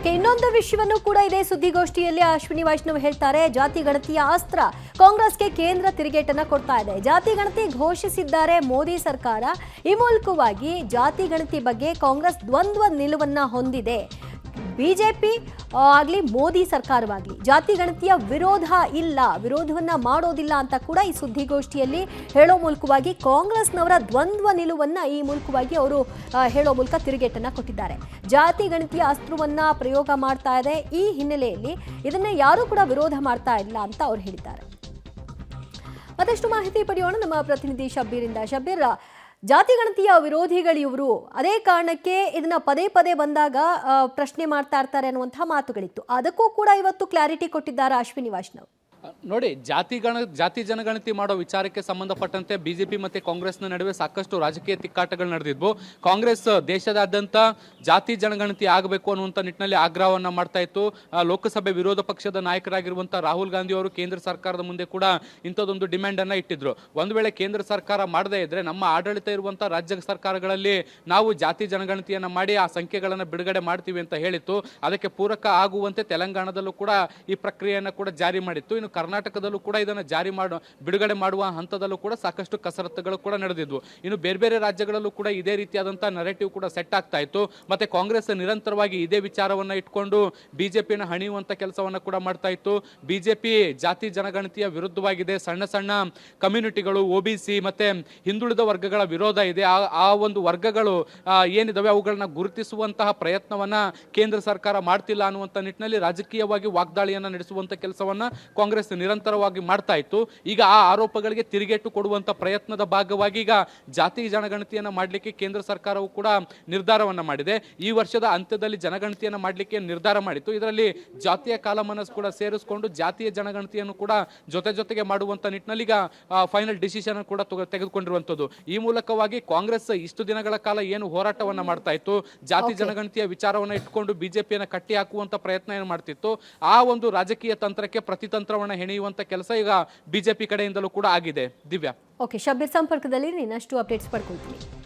Okay, ಇನ್ನೊಂದು ವಿಷಯವನ್ನು ಕೂಡ ಇದೇ ಸುದ್ದಿಗೋಷ್ಠಿಯಲ್ಲಿ ಅಶ್ವಿನಿ ವೈಷ್ಣವ್ ಹೇಳ್ತಾರೆ. ಜಾತಿ ಗಣತಿಯ ಅಸ್ತ್ರ ಕಾಂಗ್ರೆಸ್ಗೆ ಕೇಂದ್ರ ತಿರುಗೇಟನ್ನ ಕೊಡ್ತಾ ಇದೆ. ಜಾತಿ ಗಣತಿ ಘೋಷಿಸಿದ್ದಾರೆ ಮೋದಿ ಸರ್ಕಾರ. ಈ ಮೂಲಕವಾಗಿ ಜಾತಿ ಗಣತಿ ಬಗ್ಗೆ ಕಾಂಗ್ರೆಸ್ ದ್ವಂದ್ವ ನಿಲುವನ್ನ ಹೊಂದಿದೆ. ಬಿಜೆಪಿ ಆಗಲಿ ಮೋದಿ ಸರ್ಕಾರವಾಗಲಿ ಜಾತಿ ಗಣತಿಯ ವಿರೋಧವನ್ನ ಮಾಡೋದಿಲ್ಲ ಅಂತ ಕೂಡ ಈ ಸುದ್ದಿಗೋಷ್ಠಿಯಲ್ಲಿ ಹೇಳೋ ಮೂಲಕವಾಗಿ ಕಾಂಗ್ರೆಸ್ನವರ ದ್ವಂದ್ವ ನಿಲುವನ್ನ ಈ ಮೂಲಕವಾಗಿ ಅವರು ಹೇಳೋ ಮೂಲಕ ತಿರುಗೇಟನ್ನ ಕೊಟ್ಟಿದ್ದಾರೆ. ಜಾತಿ ಗಣತಿಯ ಅಸ್ತ್ರವನ್ನ ಪ್ರಯೋಗ ಮಾಡ್ತಾ ಇದೆ. ಈ ಹಿನ್ನೆಲೆಯಲ್ಲಿ ಇದನ್ನ ಯಾರೂ ಕೂಡ ವಿರೋಧ ಮಾಡ್ತಾ ಇಲ್ಲ ಅಂತ ಅವ್ರು ಹೇಳಿದ್ದಾರೆ. ಮತ್ತಷ್ಟು ಮಾಹಿತಿ ಪಡೆಯೋಣ ನಮ್ಮ ಪ್ರತಿನಿಧಿ ಶಬ್ಬೀರಿಂದ. ಶಬ್ಬೀರ್, ಜಾತಿ ಗಣತಿಯ ವಿರೋಧಿಗಳು ಇವರು, ಅದೇ ಕಾರಣಕ್ಕೆ ಇದನ್ನ ಪದೇ ಪದೇ ಬಂದಾಗ ಪ್ರಶ್ನೆ ಮಾಡ್ತಾ ಇರ್ತಾರೆ ಅನ್ನುವಂತಹ ಮಾತುಗಳಿತ್ತು. ಅದಕ್ಕೂ ಕೂಡ ಇವತ್ತು ಕ್ಲಾರಿಟಿ ಕೊಟ್ಟಿದ್ದಾರೆ ಅಶ್ವಿನಿ ವೈಷ್ಣವ್. ನೋಡಿ, ಜಾತಿ ಜನಗಣತಿ ಮಾಡೋ ವಿಚಾರಕ್ಕೆ ಸಂಬಂಧಪಟ್ಟಂತೆ ಬಿಜೆಪಿ ಮತ್ತು ಕಾಂಗ್ರೆಸ್ನ ನಡುವೆ ಸಾಕಷ್ಟು ರಾಜಕೀಯ ತಿಕ್ಕಾಟಗಳು ನಡೆದಿದ್ವು. ಕಾಂಗ್ರೆಸ್ ದೇಶದಾದ್ಯಂತ ಜಾತಿ ಜನಗಣತಿ ಆಗಬೇಕು ಅನ್ನುವಂಥ ನಿಟ್ಟಿನಲ್ಲಿ ಆಗ್ರಹವನ್ನು ಮಾಡ್ತಾ ಇತ್ತು. ಲೋಕಸಭೆ ವಿರೋಧ ಪಕ್ಷದ ನಾಯಕರಾಗಿರುವಂಥ ರಾಹುಲ್ ಗಾಂಧಿ ಅವರು ಕೇಂದ್ರ ಸರ್ಕಾರದ ಮುಂದೆ ಕೂಡ ಇಂಥದ್ದೊಂದು ಡಿಮ್ಯಾಂಡನ್ನು ಇಟ್ಟಿದ್ರು. ಒಂದು ವೇಳೆ ಕೇಂದ್ರ ಸರ್ಕಾರ ಮಾಡದೇ ಇದ್ರೆ ನಮ್ಮ ಆಡಳಿತ ಇರುವಂಥ ರಾಜ್ಯ ಸರ್ಕಾರಗಳಲ್ಲಿ ನಾವು ಜಾತಿ ಜನಗಣತಿಯನ್ನು ಮಾಡಿ ಆ ಸಂಖ್ಯೆಗಳನ್ನು ಬಿಡುಗಡೆ ಮಾಡ್ತೀವಿ ಅಂತ ಹೇಳಿತ್ತು. ಅದಕ್ಕೆ ಪೂರಕ ಆಗುವಂತೆ ತೆಲಂಗಾಣದಲ್ಲೂ ಕೂಡ ಈ ಪ್ರಕ್ರಿಯೆಯನ್ನು ಕೂಡ ಜಾರಿ ಮಾಡಿತ್ತು. ಇನ್ನು ಕರ್ನಾಟಕದಲ್ಲೂ ಕೂಡ ಇದನ್ನು ಬಿಡುಗಡೆ ಮಾಡುವ ಹಂತದಲ್ಲೂ ಕೂಡ ಸಾಕಷ್ಟು ಕಸರತ್ತುಗಳು ಕೂಡ ನಡೆದಿದ್ವು. ಇನ್ನು ಬೇರೆ ಬೇರೆ ರಾಜ್ಯಗಳಲ್ಲೂ ಕೂಡ ಇದೇ ರೀತಿಯಾದಂತಹ ನರೇಟಿವ್ ಕೂಡ ಸೆಟ್ ಆಗ್ತಾ ಇತ್ತು. ಮತ್ತೆ ಕಾಂಗ್ರೆಸ್ ನಿರಂತರವಾಗಿ ಇದೇ ವಿಚಾರವನ್ನ ಇಟ್ಕೊಂಡು ಬಿಜೆಪಿಯನ್ನು ಹಣಿಯುವಂತ ಕೆಲಸವನ್ನ ಕೂಡ ಮಾಡ್ತಾ ಇತ್ತು. ಬಿಜೆಪಿ ಜಾತಿ ಜನಗಣತಿಯ ವಿರುದ್ಧವಾಗಿದೆ. ಸಣ್ಣ ಸಣ್ಣ ಕಮ್ಯುನಿಟಿಗಳು, OBC ಮತ್ತೆ ಹಿಂದುಳಿದ ವರ್ಗಗಳ ವಿರೋಧ ಇದೆ. ಆ ಒಂದು ವರ್ಗಗಳು ಏನಿದಾವೆ ಅವುಗಳನ್ನ ಗುರುತಿಸುವಂತಹ ಪ್ರಯತ್ನವನ್ನ ಕೇಂದ್ರ ಸರ್ಕಾರ ಮಾಡ್ತಿಲ್ಲ ಅನ್ನುವಂಥ ನಿಟ್ಟಿನಲ್ಲಿ ರಾಜಕೀಯವಾಗಿ ವಾಗ್ದಾಳಿಯನ್ನ ನಡೆಸುವಂತ ಕೆಲಸವನ್ನ ಕಾಂಗ್ರೆಸ್ ನಿರಂತರವಾಗಿ ಮಾಡ್ತಾ ಇತ್ತು. ಈಗ ಆ ಆರೋಪಗಳಿಗೆ ತಿರುಗೇಟು ಕೊಡುವಂತ ಪ್ರಯತ್ನದ ಭಾಗವಾಗಿ ಈಗ ಜಾತಿ ಜನಗಣತಿಯನ್ನ ಮಾಡಲಿಕ್ಕೆ ಕೇಂದ್ರ ಸರ್ಕಾರವು ಕೂಡ ನಿರ್ಧಾರವನ್ನ ಮಾಡಿದೆ. ಈ ವರ್ಷದ ಅಂತ್ಯದಲ್ಲಿ ಜನಗಣತಿಯನ್ನ ಮಾಡಲಿಕ್ಕೆ ನಿರ್ಧಾರ ಮಾಡಿತ್ತು. ಇದರಲ್ಲಿ ಜಾತಿಯ ಕಾಲಮನಸ್ ಕೂಡ ಸೇರಿಸಿಕೊಂಡು ಜಾತಿಯ ಜನಗಣತಿಯನ್ನು ಕೂಡ ಜೊತೆಗೆ ಮಾಡುವಂತ ನಿಟ್ಟಿನಲ್ಲಿ ಈಗ ಫೈನಲ್ ಡಿಸಿಷನ್ ಕೂಡ ತೆಗೆದುಕೊಂಡಿರುವಂತದ್ದು. ಈ ಮೂಲಕವಾಗಿ ಕಾಂಗ್ರೆಸ್ ಇಷ್ಟು ದಿನಗಳ ಕಾಲ ಏನು ಹೋರಾಟವನ್ನ ಮಾಡ್ತಾ ಇತ್ತು, ಜಾತಿ ಜನಗಣತಿಯ ವಿಚಾರವನ್ನ ಇಟ್ಕೊಂಡು ಬಿಜೆಪಿಯನ್ನ ಕಟ್ಟಿ ಹಾಕುವಂತ ಪ್ರಯತ್ನ ಏನು ಮಾಡ್ತಿತ್ತು, ಆ ಒಂದು ರಾಜಕೀಯ ತಂತ್ರಕ್ಕೆ ಪ್ರತಿತಂತ್ರವನ್ನ ಹೆಣೆಯುವಂತ ಕೆಲಸ ಈಗ ಬಿಜೆಪಿ ಕಡೆಯಿಂದಲೂ ಕೂಡ ಆಗಿದೆ. ದಿವ್ಯಾ. ಓಕೆ, ಶಬ್ಬೀರ್ ಸಂಪರ್ಕದಲ್ಲಿ ಇನ್ನಷ್ಟು ಅಪ್ಡೇಟ್ಸ್ ಪಡ್ಕೊಳ್ತೀನಿ.